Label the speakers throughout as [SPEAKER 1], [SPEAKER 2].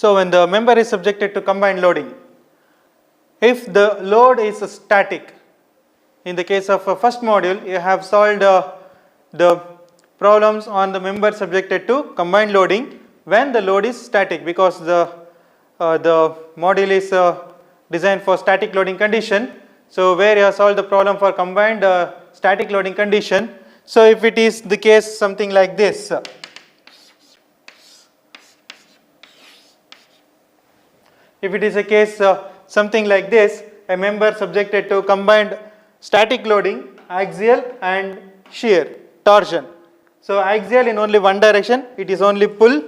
[SPEAKER 1] So when the member is subjected to combined loading, if the load is static, in the case of a first module, you have solved the problems on the member subjected to combined loading when the load is static, because the module is designed for static loading condition. So where you have solved the problem for combined static loading condition. So if it is the case something like this, if it is a case something like this, a member subjected to combined static loading, axial and shear, torsion. So axial in only one direction, it is only pull,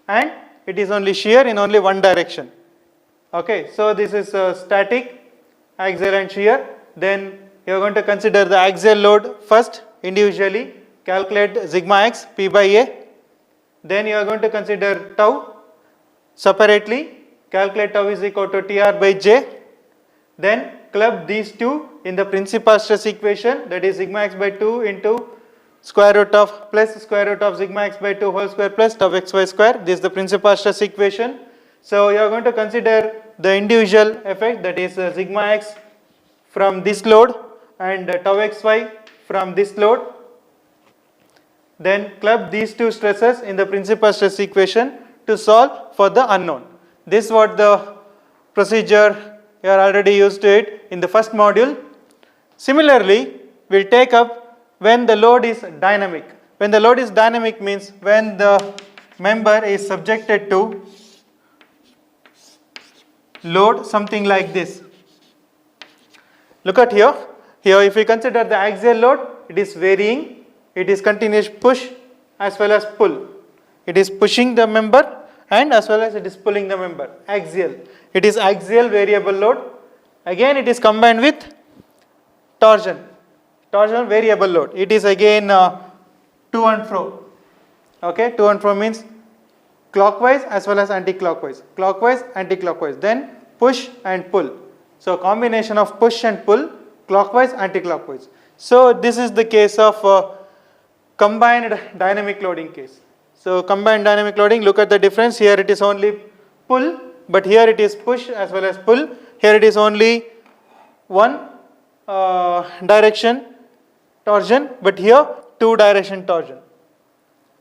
[SPEAKER 1] and it is only shear in only one direction. Okay, so this is static, axial and shear. Then you are going to consider the axial load first individually, calculate sigma x P by A. Then you are going to consider tau separately, calculate tau is equal to TR by J. Then club these two in the principal stress equation, that is sigma x by 2 into square root of plus square root of sigma x by 2 whole square plus tau xy square. This is the principal stress equation. So you are going to consider the individual effect, that is sigma x from this load and tau xy from this load. Then club these two stresses in the principal stress equation to solve for the unknown. This is what the procedure you are already used to it in the first module. Similarly, we will take up when the load is dynamic. When the load is dynamic means when the member is subjected to load something like this. Look at here. Here if we consider the axial load, it is varying. It is continuous push as well as pull. It is pushing the member and as well as it is pulling the member. Axial. It is axial variable load. Again it is combined with torsion. Torsion variable load. It is again to and fro. Okay, to and fro means clockwise as well as anti-clockwise. Clockwise, anti-clockwise. Then push and pull. So combination of push and pull, clockwise, anti-clockwise. So this is the case of combined dynamic loading case. So combined dynamic loading, look at the difference. Here it is only pull, but here it is push as well as pull. Here it is only one direction torsion, but here two direction torsion.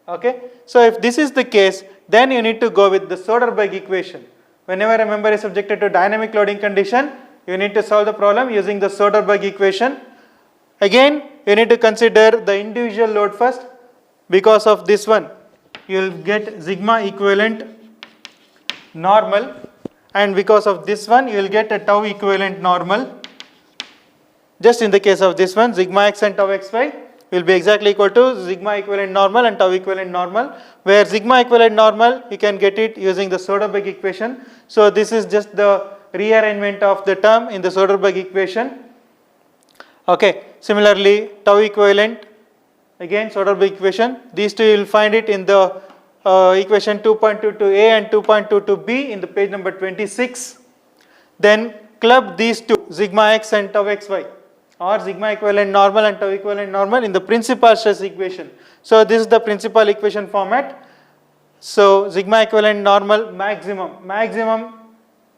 [SPEAKER 1] Okay. So if this is the case, then you need to go with the Soderberg equation. Whenever a member is subjected to dynamic loading condition, you need to solve the problem using the Soderberg equation. Again, you need to consider the individual load first. Because of this one, you will get sigma equivalent normal, and because of this one, you will get a tau equivalent normal. Just in the case of this one, sigma x and tau xy will be exactly equal to sigma equivalent normal and tau equivalent normal, where sigma equivalent normal you can get it using the Soderberg equation. So this is just the rearrangement of the term in the Soderberg equation. Okay. Similarly, tau equivalent, again Soderberg equation. These two you will find it in the equation 2.22a and 2.22b in the page number 26. Then club these two, sigma x and tau xy, or sigma equivalent normal and tau equivalent normal in the principal stress equation. So this is the principal equation format. So sigma equivalent normal maximum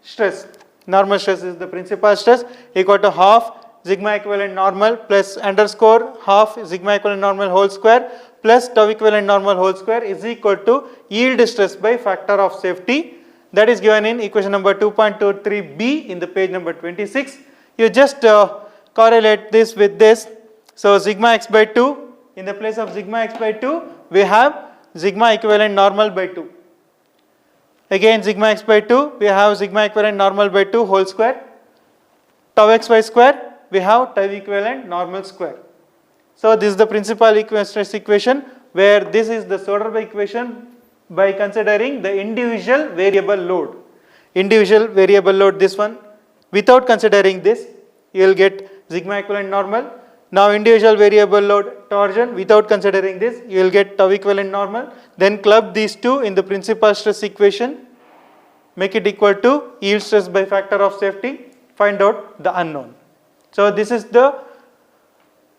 [SPEAKER 1] stress, normal stress is the principal stress, equal to half sigma equivalent normal plus underscore half sigma equivalent normal whole square plus tau equivalent normal whole square is equal to yield stress by factor of safety. That is given in equation number 2.23b in the page number 26. You just correlate this with this. So sigma x by 2, in the place of sigma x by 2 we have sigma equivalent normal by 2. Again sigma x by 2 we have sigma equivalent normal by 2 whole square. Tau xy square we have tau equivalent normal square. So this is the principal stress equation, where this is the Soderberg equation by considering the individual variable load. Individual variable load, this one, without considering this you will get sigma equivalent normal. Now individual variable load torsion, without considering this you will get tau equivalent normal. Then club these two in the principal stress equation, make it equal to yield stress by factor of safety, find out the unknown. So this is the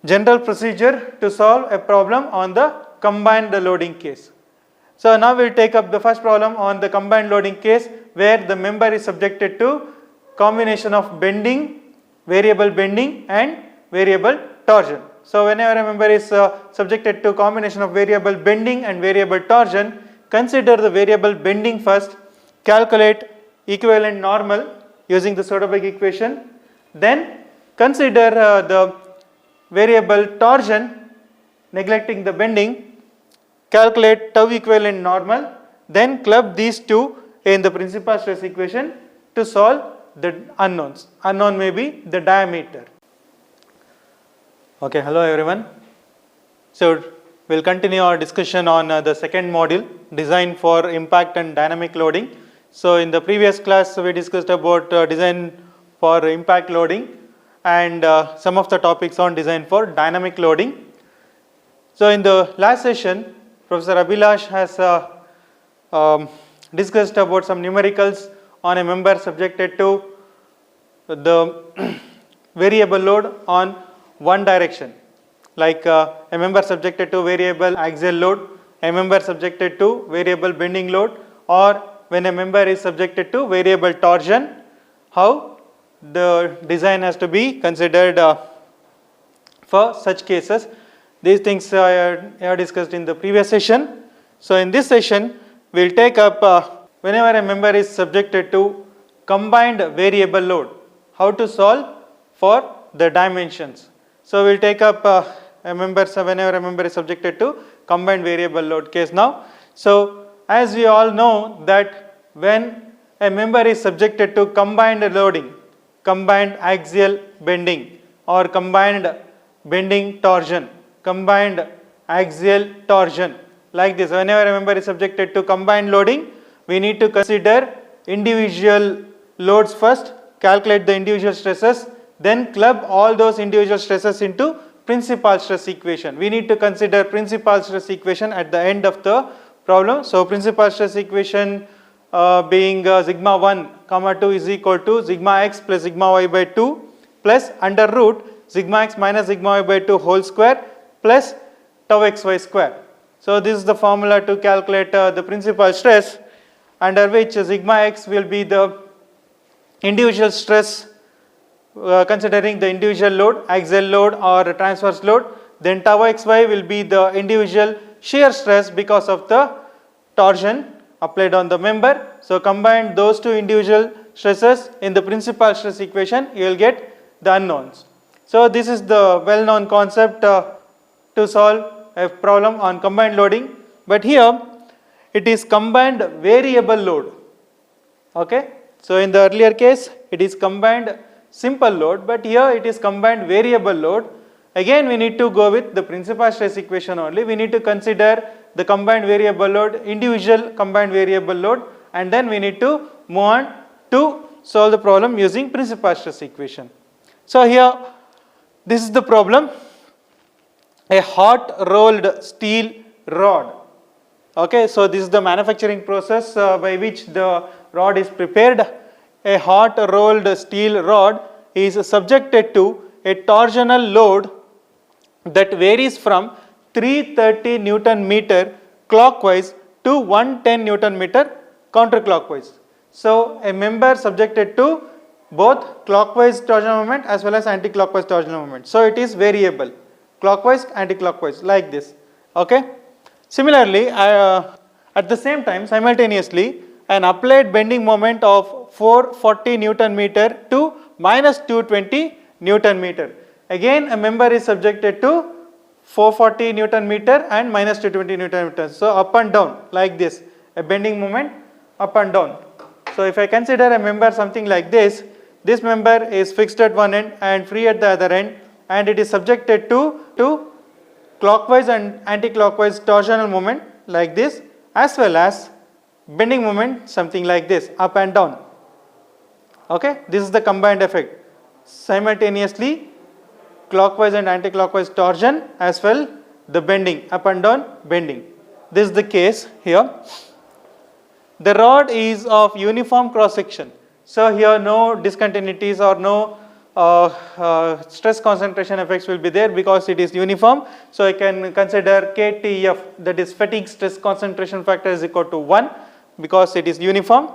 [SPEAKER 1] general procedure to solve a problem on the combined loading case. So now we'll take up the first problem on the combined loading case, where the member is subjected to combination of bending, variable bending and variable torsion. So whenever a member is subjected to combination of variable bending and variable torsion, consider the variable bending first, calculate equivalent normal using the Soderberg equation, then consider the variable torsion neglecting the bending, calculate tau equivalent normal, then club these two in the principal stress equation to solve the unknowns. Unknown may be the diameter. Okay, hello everyone. So we'll continue our discussion on the second module, design for impact and dynamic loading. So in the previous class we discussed about design for impact loading and some of the topics on design for dynamic loading. So in the last session, Professor Abhilash has discussed about some numericals on a member subjected to the variable load on one direction, like a member subjected to variable axial load, a member subjected to variable bending load, or when a member is subjected to variable torsion, how the design has to be considered for such cases. These things I have discussed in the previous session. So in this session we will take up whenever a member is subjected to combined variable load, how to solve for the dimensions. So we will take up whenever a member is subjected to combined variable load case now. So as we all know that when a member is subjected to combined loading, combined axial bending or combined bending torsion, combined axial torsion, like this, whenever a member is subjected to combined loading, we need to consider individual loads first, calculate the individual stresses, then club all those individual stresses into principal stress equation. We need to consider principal stress equation at the end of the problem. So principal stress equation being sigma 1 comma 2 is equal to sigma x plus sigma y by 2 plus under root sigma x minus sigma y by 2 whole square plus tau xy square. So this is the formula to calculate the principal stress, under which sigma x will be the individual stress considering the individual load, axial load or transverse load, then tau xy will be the individual shear stress because of the torsion applied on the member. So combine those two individual stresses in the principal stress equation, you will get the unknowns. So this is the well known concept to solve a problem on combined loading, but here it is combined variable load. Okay, so in the earlier case it is combined simple load, but here it is combined variable load. Again we need to go with the principal stress equation only. We need to consider the combined variable load, individual combined variable load, and then we need to move on to solve the problem using principal stress equation. So here this is the problem, a hot rolled steel rod. Okay, so this is the manufacturing process by which the rod is prepared. A hot rolled steel rod is subjected to a torsional load that varies from 330 Newton meter clockwise to 110 Newton meter counterclockwise. So a member subjected to both clockwise torsional moment as well as anti-clockwise torsional moment. So it is variable, clockwise, anti-clockwise, like this. Okay. Similarly, at the same time, simultaneously, an applied bending moment of 440 Newton meter to minus 220 Newton meter. Again, a member is subjected to 440 Newton meter and minus 220 Newton meter. So up and down, like this, a bending moment up and down. So if I consider a member something like this member is fixed at one end and free at the other end, and it is subjected to clockwise and anti-clockwise torsional moment like this, as well as bending moment something like this, up and down. Okay, this is the combined effect. Simultaneously clockwise and anti-clockwise torsion as well the bending, up and down bending. This is the case here. The rod is of uniform cross section. So here no discontinuities or no stress concentration effects will be there because it is uniform. So I can consider KTF, that is fatigue stress concentration factor, is equal to 1 because it is uniform.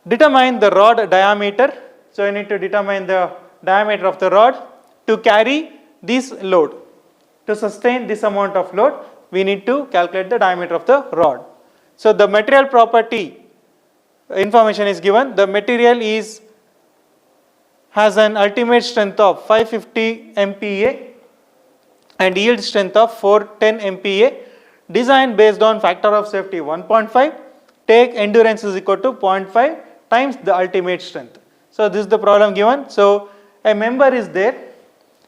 [SPEAKER 1] Determine the rod diameter. So I need to determine the diameter of the rod to carry this load. To sustain this amount of load, we need to calculate the diameter of the rod. So the material property information is given. The material has an ultimate strength of 550 MPa and yield strength of 410 MPa. Design based on factor of safety 1.5. Take endurance is equal to 0.5 times the ultimate strength. So this is the problem given. So a member is there.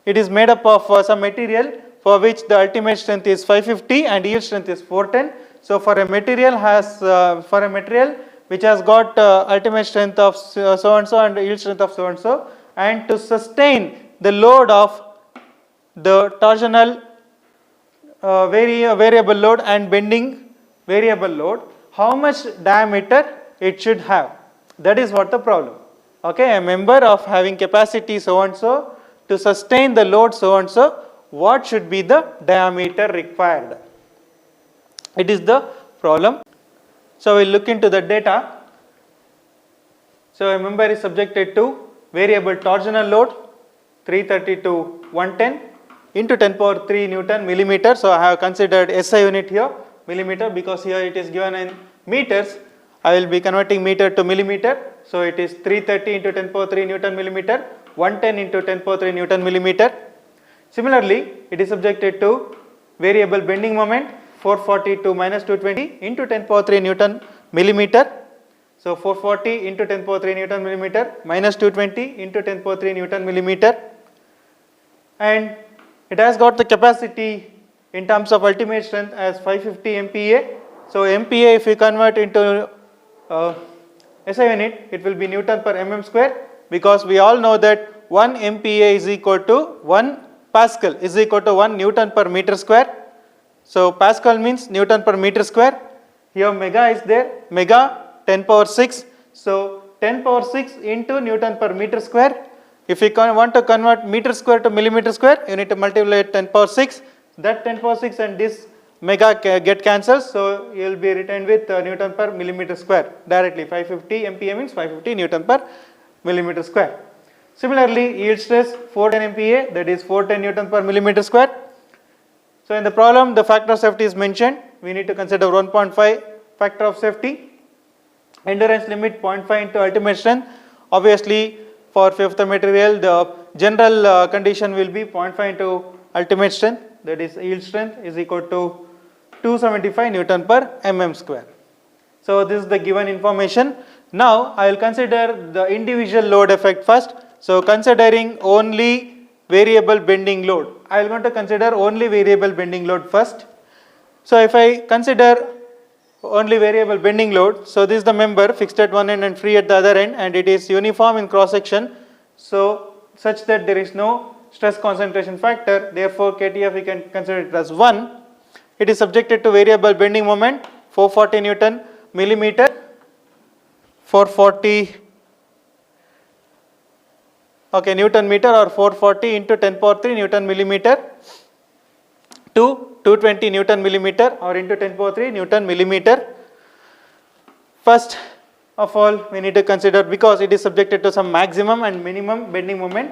[SPEAKER 1] It is made up of some material for which the ultimate strength is 550 and yield strength is 410. So for a material which has got ultimate strength of so and so and yield strength of so and so, and to sustain the load of the torsional variable load and bending variable load, how much diameter it should have. That is what the problem. Okay, a member of having capacity so and so to sustain the load so and so, what should be the diameter required? It is the problem. So we will look into the data. So a member is subjected to variable torsional load 330 to 110 into 10 power 3 Newton millimeter. So I have considered SI unit here, millimeter, because here it is given in meters. I will be converting meter to millimeter. So it is 330 into 10 power 3 Newton millimeter, 110 into 10 power 3 Newton millimeter. Similarly, it is subjected to variable bending moment 440 to minus 220 into 10 power 3 Newton millimeter. So 440 into 10 power 3 Newton millimeter minus 220 into 10 power 3 Newton millimeter. And it has got the capacity in terms of ultimate strength as 550 MPa. So MPa, if we convert into SI unit, it will be Newton per mm square, because we all know that 1 MPa is equal to 1 Pascal is equal to 1 Newton per meter square. So Pascal means Newton per meter square. Here mega is there, mega 10 power 6. So 10 power 6 into Newton per meter square. If you want to convert meter square to millimeter square, you need to multiply 10 power 6. That 10 power 6 and this mega get cancelled. So you will be written with Newton per millimeter square directly. 550 MPa means 550 Newton per millimeter square. Similarly, yield stress 410 MPa, that is 410 Newton per millimeter square. So in the problem, the factor of safety is mentioned. We need to consider 1.5 factor of safety. Endurance limit 0.5 into ultimate strength. Obviously, for fifth material, the general condition will be 0.5 into ultimate strength, that is yield strength is equal to 275 Newton per mm square. So this is the given information. Now I will consider the individual load effect first. So considering only variable bending load, I will going to consider only variable bending load first. So if I consider only variable bending load, so this is the member fixed at one end and free at the other end, and it is uniform in cross section, so such that there is no stress concentration factor, therefore KTF we can consider it as 1. It is subjected to variable bending moment 440 Newton millimeter, 440 Newton meter, or 440 into 10 power 3 Newton millimeter to 220 Newton millimeter, or into 10 power 3 Newton millimeter. First of all, we need to consider, because it is subjected to some maximum and minimum bending moment,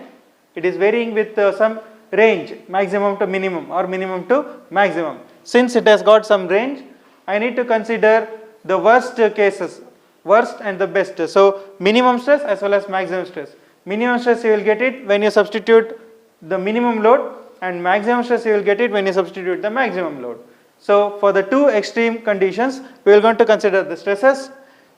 [SPEAKER 1] it is varying with some range, maximum to minimum or minimum to maximum. Since it has got some range, I need to consider the worst cases, worst and the best. So minimum stress as well as maximum stress. Minimum stress you will get it when you substitute the minimum load, and maximum stress you will get it when you substitute the maximum load. So for the two extreme conditions, we are going to consider the stresses.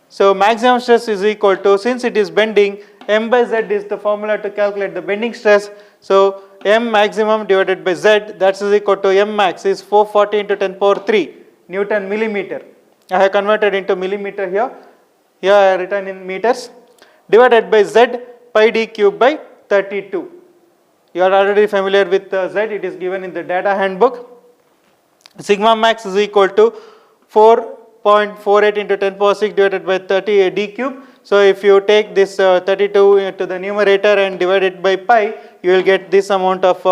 [SPEAKER 1] So maximum stress is equal to, since it is bending, m by z is the formula to calculate the bending stress. So m maximum divided by z, that is equal to m max is 440 into 10 power 3 Newton millimeter. I have converted into millimeter here. Here I have written in meters, divided by z pi d cube by 32. You are already familiar with z, it is given in the data handbook. Sigma max is equal to 4.48 into 10 power 6 divided by 30 d cube. So if you take this 32 to the numerator and divide it by pi, you will get this amount of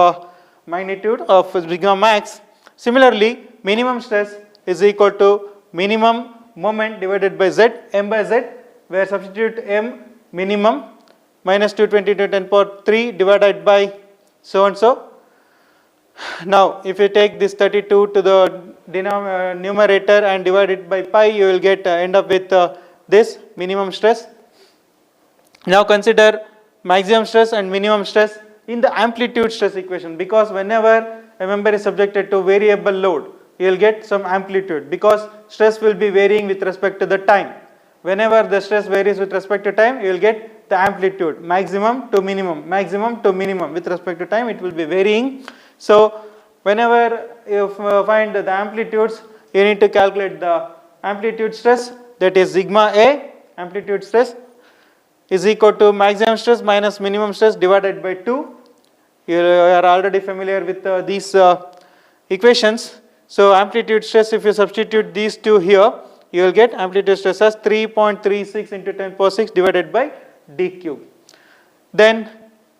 [SPEAKER 1] magnitude of sigma max. Similarly, minimum stress is equal to minimum moment divided by z, m by z, where substitute m minimum minus 220 to 10 power 3 divided by so and so. Now, if you take this 32 to the numerator and divide it by pi, you will get end up with this minimum stress. Now consider maximum stress and minimum stress in the amplitude stress equation, because whenever a member is subjected to variable load, you will get some amplitude, because stress will be varying with respect to the time. Whenever the stress varies with respect to time, you will get the amplitude, maximum to minimum with respect to time, it will be varying. So whenever you find the amplitudes, you need to calculate the amplitude stress, that is sigma A amplitude stress is equal to maximum stress minus minimum stress divided by 2. You are already familiar with these equations. So amplitude stress, if you substitute these two here, you will get amplitude stress as 3.36 into 10 power 6 divided by d cube. Then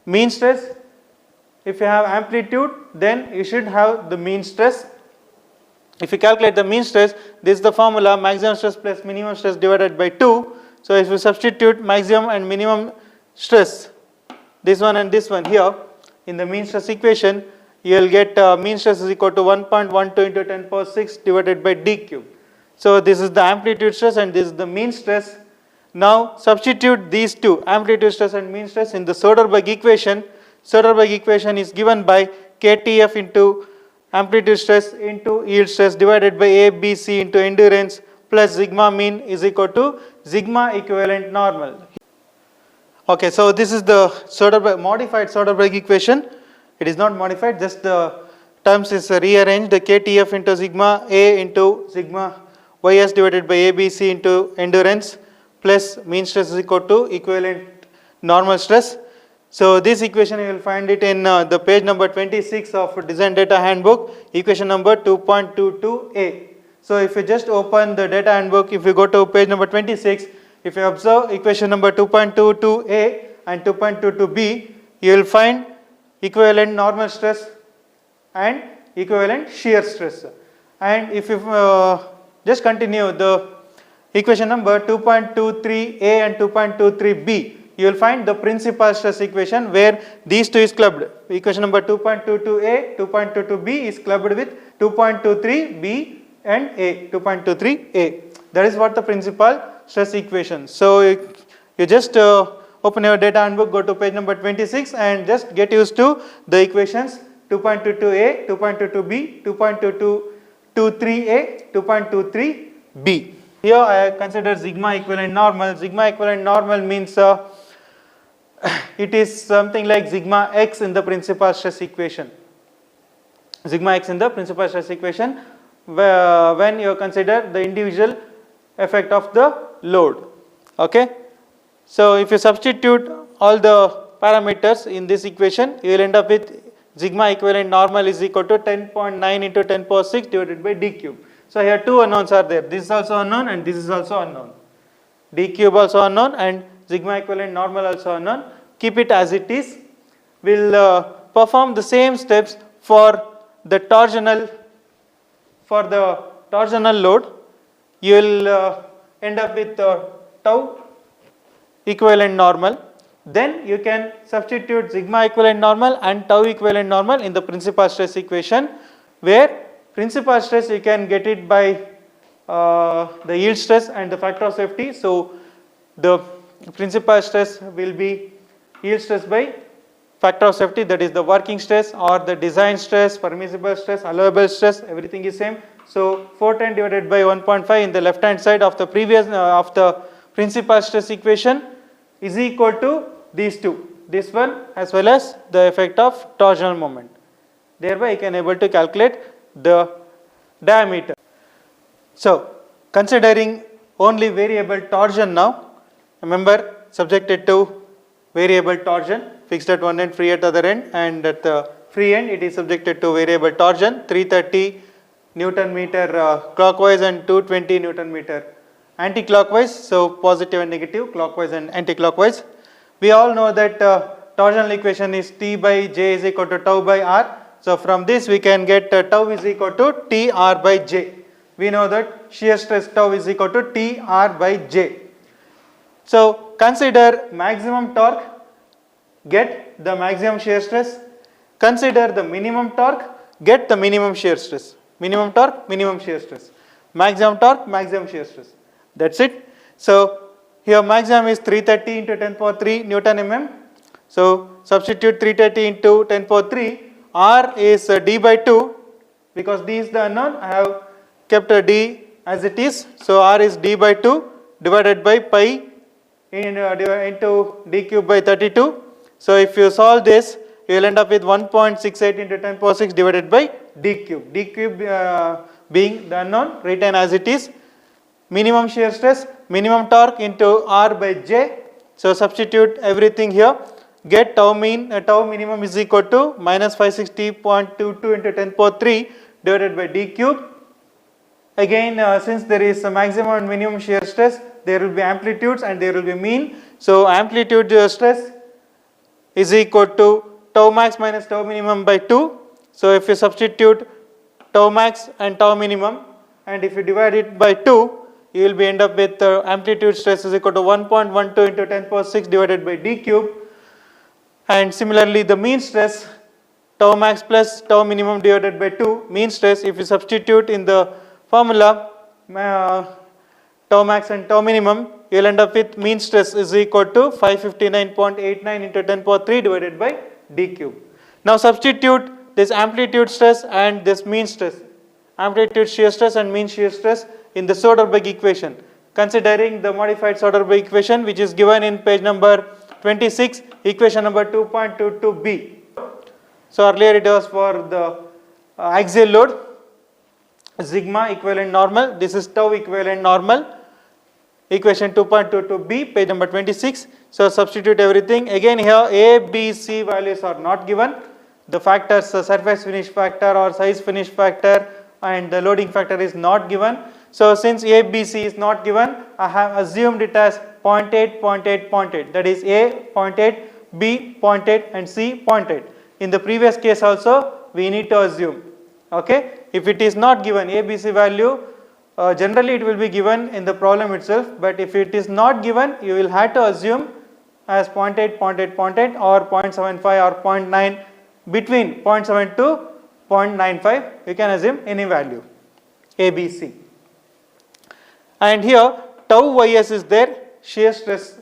[SPEAKER 1] mean stress, if you have amplitude, then you should have the mean stress. If you calculate the mean stress, this is the formula, maximum stress plus minimum stress divided by 2. So if you substitute maximum and minimum stress, this one and this one here, in the mean stress equation, you will get mean stress is equal to 1.12 into 10 power 6 divided by d cube. So this is the amplitude stress and this is the mean stress. Now substitute these two, amplitude stress and mean stress, in the Soderberg equation. Soderberg equation is given by KTF into amplitude stress into yield stress divided by ABC into endurance plus sigma mean is equal to sigma equivalent normal. Okay, so this is the Soderberg, modified Soderberg equation. It is not modified, just the terms is rearranged. The KTF into sigma A into sigma ys divided by ABC into endurance plus mean stress is equal to equivalent normal stress. So this equation you will find it in the page number 26 of Design Data Handbook, equation number 2.22a. So if you just open the data handbook, if you go to page number 26, if you observe equation number 2.22a and 2.22b, you will find equivalent normal stress and equivalent shear stress. And if you just continue the equation number 2.23a and 2.23b, you will find the principal stress equation where these two is clubbed. Equation number 2.22a, 2.22b is clubbed with 2.23b and a, 2.23a. That is what the principal stress equation. So you just open your data handbook, go to page number 26 and just get used to the equations 2.22a, 2.22b, 2.23a, 2.23b. Here I consider sigma equivalent normal. Sigma equivalent normal means it is something like sigma x in the principal stress equation. Sigma x in the principal stress equation when you consider the individual effect of the load. Okay. So if you substitute all the parameters in this equation, you will end up with sigma equivalent normal is equal to 10.9 into 10 power 6 divided by d cube. So here two unknowns are there. This is also unknown and this is also unknown. D cube also unknown and sigma equivalent normal also unknown. Keep it as it is. We'll perform the same steps for the torsional load. You will end up with tau equivalent normal. Then you can substitute sigma equivalent normal and tau equivalent normal in the principal stress equation, where principal stress you can get it by the yield stress and the factor of safety. So the principal stress will be yield stress by factor of safety, that is the working stress or the design stress, permissible stress, allowable stress, everything is same. So 410 divided by 1.5 in the left hand side of the previous of the principal stress equation is equal to these two, this one as well as the effect of torsional moment. Thereby you can able to calculate the diameter. So considering only variable torsion now, remember subjected to variable torsion, fixed at one end, free at other end, and at the free end it is subjected to variable torsion, 330 Newton meter clockwise and 220 Newton meter anti-clockwise, so positive and negative, clockwise and anti-clockwise. We all know that torsional equation is T by J is equal to tau by R. So from this we can get tau is equal to T R by J. We know that shear stress tau is equal to T R by J. So consider maximum torque, get the maximum shear stress. Consider the minimum torque, get the minimum shear stress. Minimum torque, minimum shear stress. Maximum torque, maximum shear stress. That's it. So here maximum is 330 into 10 power 3 Newton mm. So substitute 330 into 10 power 3. R is d by 2, because d is the unknown. I have kept d as it is. So R is d by 2 divided by pi into d cube by 32. So if you solve this, you will end up with 1.68 into 10 power 6 divided by d cube. D cube being the unknown, written as it is. Minimum shear stress, minimum torque into R by J. So substitute everything here. Get tau minimum is equal to minus 560.22 into 10 power 3 divided by d cube. Again, since there is a maximum and minimum shear stress, there will be amplitudes and there will be mean. So amplitude stress is equal to tau max minus tau minimum by 2. So if you substitute tau max and tau minimum, and if you divide it by 2, you will be end up with amplitude stress is equal to 1.12 into 10 power 6 divided by d cube. And similarly the mean stress, tau max plus tau minimum divided by 2, mean stress, if you substitute in the formula tau max and tau minimum, you will end up with mean stress is equal to 559.89 into 10 power 3 divided by d cube. Now substitute this amplitude stress and this mean stress, amplitude shear stress and mean shear stress in the Soderberg equation, considering the modified Soderberg equation which is given in page number 26, equation number 2.22b. So earlier it was for the axial load, sigma equivalent normal, this is tau equivalent normal, equation 2.22b, page number 26. So substitute everything. Again here A, B, C values are not given. The factors, surface finish factor or size finish factor and the loading factor is not given. So since A, B, C is not given, I have assumed it as 0.8, 0.8, 0.8. That is A 0.8, B 0.8 and C 0.8. In the previous case also we need to assume. Okay. If it is not given A, B, C value, generally it will be given in the problem itself, but if it is not given, you will have to assume as 0.8, 0.8, 0.8 or 0.75 or 0.9, between 0.7 to 0.95, you can assume any value A, B, C. And here tau ys is there, shear stress,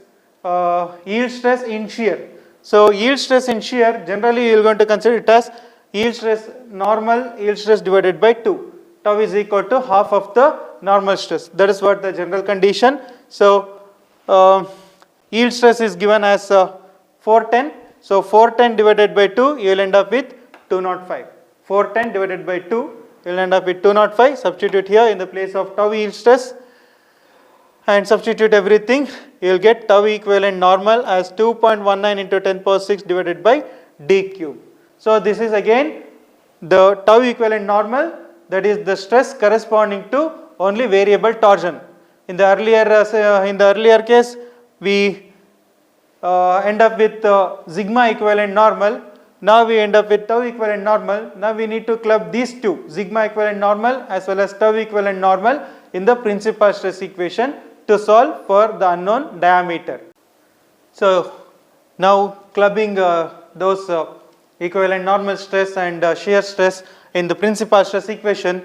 [SPEAKER 1] yield stress in shear. So yield stress in shear, generally you are going to consider it as yield stress normal, yield stress divided by 2. Tau is equal to half of the normal stress. That is what the general condition. So yield stress is given as 410. So 410 divided by 2, you will end up with 205. 410 divided by 2, you will end up with 205. Substitute here in the place of tau yield stress and substitute everything. You will get tau equivalent normal as 2.19 into 10 power 6 divided by d cube. So this is again the tau equivalent normal, that is the stress corresponding to only variable torsion. In the earlier case, we end up with sigma equivalent normal. Now we end up with tau equivalent normal. Now we need to club these two, sigma equivalent normal as well as tau equivalent normal, in the principal stress equation to solve for the unknown diameter. So now clubbing those equivalent normal stress and shear stress in the principal stress equation,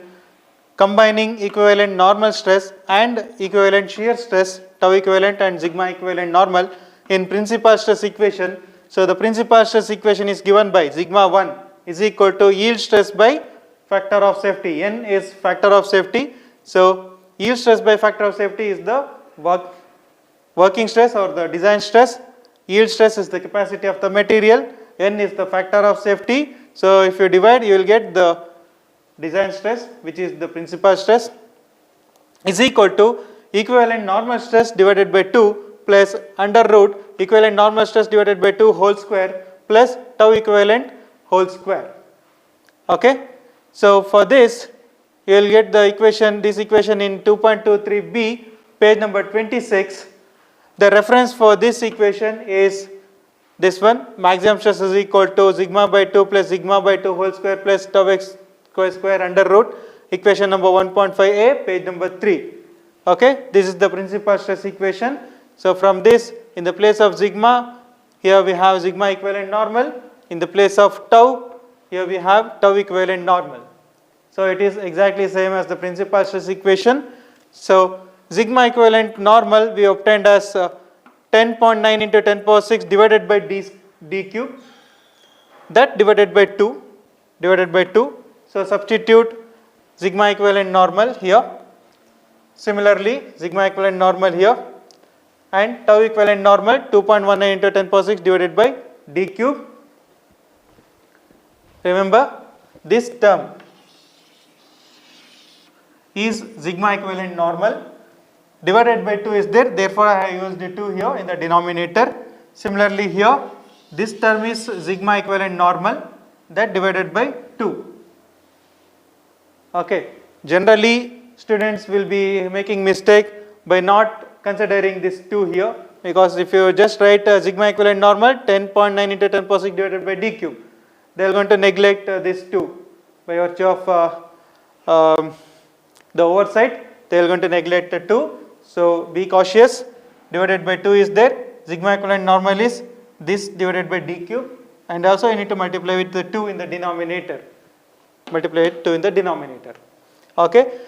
[SPEAKER 1] combining equivalent normal stress and equivalent shear stress, tau equivalent and sigma equivalent normal in principal stress equation. So the principal stress equation is given by sigma 1 is equal to yield stress by factor of safety. N is factor of safety. So yield stress by factor of safety is the working stress or the design stress. Yield stress is the capacity of the material. N is the factor of safety. So if you divide, you will get the design stress, which is the principal stress, is equal to equivalent normal stress divided by 2 plus under root equivalent normal stress divided by 2 whole square plus tau equivalent whole square. Okay. So for this you will get the equation, this equation in 2.23b page number 26. The reference for this equation is this one. Maximum stress is equal to sigma by 2 plus sigma by 2 whole square plus tau x square under root. Equation number 1.5a, page number 3. Okay, this is the principal stress equation. So from this, in the place of sigma, here we have sigma equivalent normal. In the place of tau, here we have tau equivalent normal. So it is exactly same as the principal stress equation. So sigma equivalent normal we obtained as 10.9 into 10 power 6 divided by d cube, that divided by 2. So substitute sigma equivalent normal here. Similarly, sigma equivalent normal here, and tau equivalent normal 2.19 into 10 power 6 divided by d cube. Remember, this term is sigma equivalent normal. Divided by 2 is there, therefore I have used the 2 here in the denominator. Similarly here, this term is sigma equivalent normal, that divided by 2. Okay, generally students will be making mistake by not considering this 2 here, because if you just write sigma equivalent normal 10.9 into 10 power 6 divided by d cube, they are going to neglect this 2 by virtue of the oversight. They are going to neglect the 2. So be cautious. Divided by 2 is there. Sigma equivalent normal is this divided by d cube, and also you need to multiply with the 2 in the denominator. Multiply it 2 in the denominator. Okay.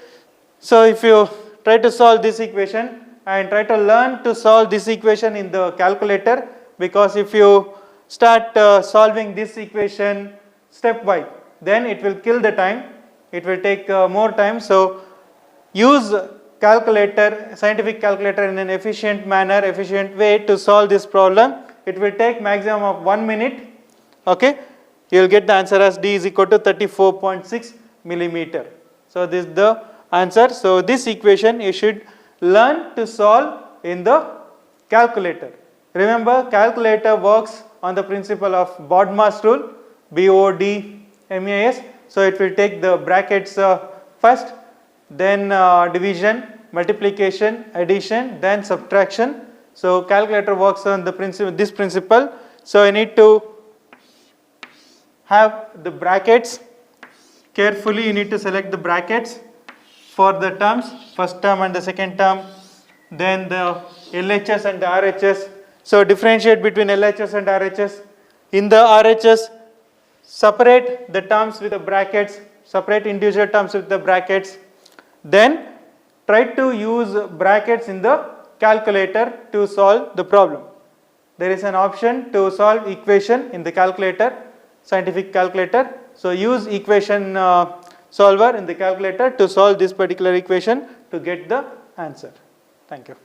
[SPEAKER 1] So if you try to solve this equation and try to learn to solve this equation in the calculator, because if you start solving this equation stepwise, then it will kill the time. It will take more time. So use calculator, scientific calculator in an efficient manner, efficient way to solve this problem. It will take maximum of 1 minute. Okay, you will get the answer as d is equal to 34.6 millimeter. So this is the answer. So this equation you should learn to solve in the calculator. Remember, calculator works on the principle of BODMAS rule, BODMAS. So it will take the brackets first, then division, multiplication, addition, then subtraction. So calculator works on the principle, this principle. So I need to have the brackets. Carefully you need to select the brackets for the terms, first term and the second term, then the LHS and the RHS. So differentiate between LHS and RHS. In the RHS, separate the terms with the brackets, separate individual terms with the brackets. Then try to use brackets in the calculator to solve the problem. There is an option to solve equation in the calculator, scientific calculator. So use equation solver in the calculator to solve this particular equation to get the answer. Thank you.